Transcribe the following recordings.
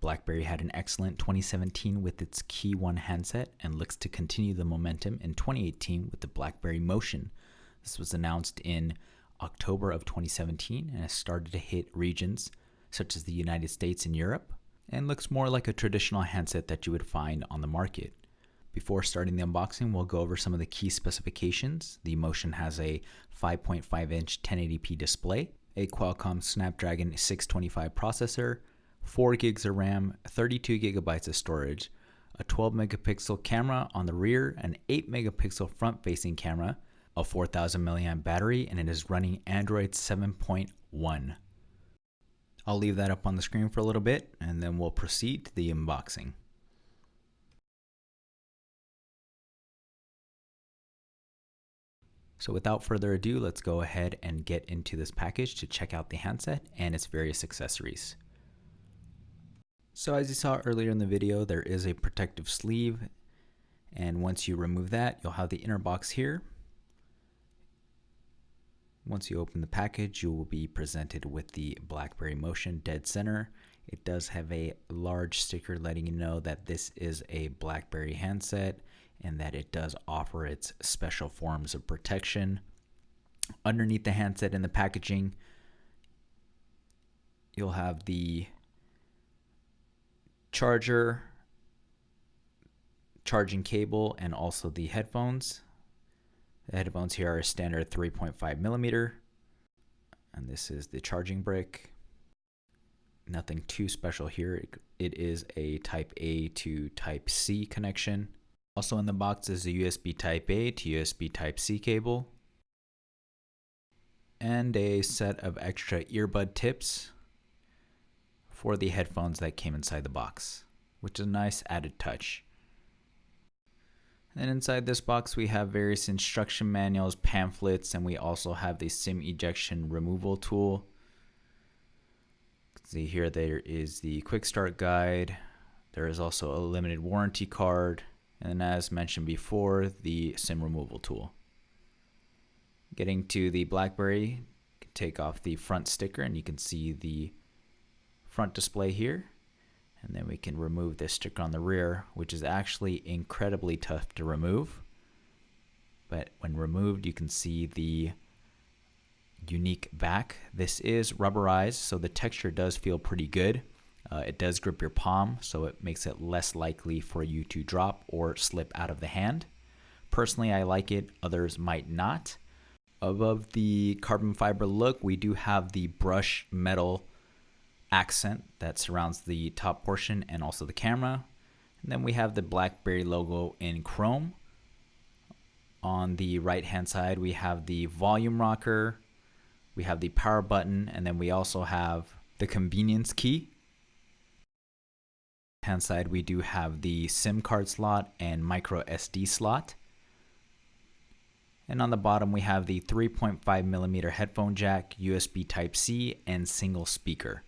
BlackBerry had an excellent 2017 with its Key 1 handset and looks to continue the momentum in 2018 with the BlackBerry Motion. This was announced in October of 2017 and has started to hit regions such as the United States and Europe, and looks more like a traditional handset that you would find on the market. Before starting the unboxing, we'll go over some of the key specifications. The Motion has a 5.5-inch 1080p display, a Qualcomm Snapdragon 625 processor, 4 gigs of RAM, 32 gigabytes of storage, a 12 megapixel camera on the rear, an 8 megapixel front facing camera, a 4000 milliamp battery, and it is running Android 7.1. I'll leave that up on the screen for a little bit and then we'll proceed to the unboxing. So without further ado, let's go ahead and get into this package to check out the handset and its various accessories. So as you saw earlier in the video, there is a protective sleeve, and once you remove that, you'll have the inner box here. Once you open the package, you will be presented with the BlackBerry Motion dead center. It does have a large sticker letting you know that this is a BlackBerry handset and that it does offer its special forms of protection. Underneath the handset in the packaging, you'll have the charger, charging cable, and also the headphones. The headphones here are a standard 3.5 millimeter, and this is the charging brick. Nothing too special here. It is a Type A to Type C connection. Also in the box is a USB Type A to USB Type C cable, and a set of extra earbud tips for the headphones that came inside the box, which is a nice added touch. And inside this box we have various instruction manuals, pamphlets, and we also have the SIM ejection removal tool. You can see here there is the quick start guide. There is also a limited warranty card, and as mentioned before, the SIM removal tool. Getting to the BlackBerry, you can take off the front sticker and you can see the front display here. And then we can remove this sticker on the rear, which is actually incredibly tough to remove. But when removed, you can see the unique back. This is rubberized, so the texture does feel pretty good. It does grip your palm, so it makes it less likely for you to drop or slip out of the hand. Personally, I like it. Others might not. Above the carbon fiber look, we do have the brush metal accent that surrounds the top portion and also the camera. And then we have the BlackBerry logo in chrome. On the right hand side we have the volume rocker, we have the power button, and then we also have the convenience key. Hand side we do have the SIM card slot and micro SD slot. And on the bottom we have the 3.5 millimeter headphone jack, USB Type C, and single speaker.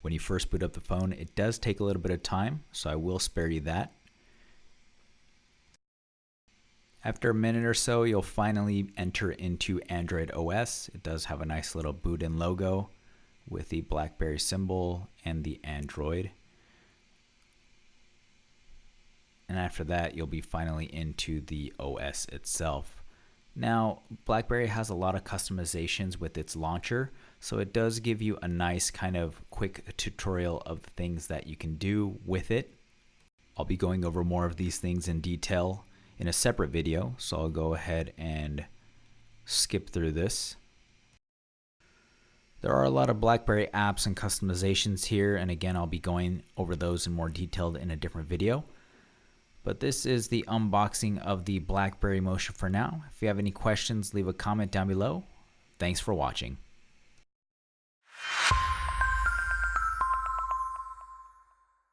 When you first boot up the phone, it does take a little bit of time, so I will spare you that. After a minute or so, you'll finally enter into Android OS. It does have a nice little boot-in logo with the BlackBerry symbol and the Android. And after that, you'll be finally into the OS itself. Now, BlackBerry has a lot of customizations with its launcher, so it does give you a nice kind of quick tutorial of things that you can do with it. I'll be going over more of these things in detail in a separate video, so I'll go ahead and skip through this. There are a lot of BlackBerry apps and customizations here, and again, I'll be going over those in more detail in a different video. But this is the unboxing of the BlackBerry Motion for now. If you have any questions, leave a comment down below. Thanks for watching.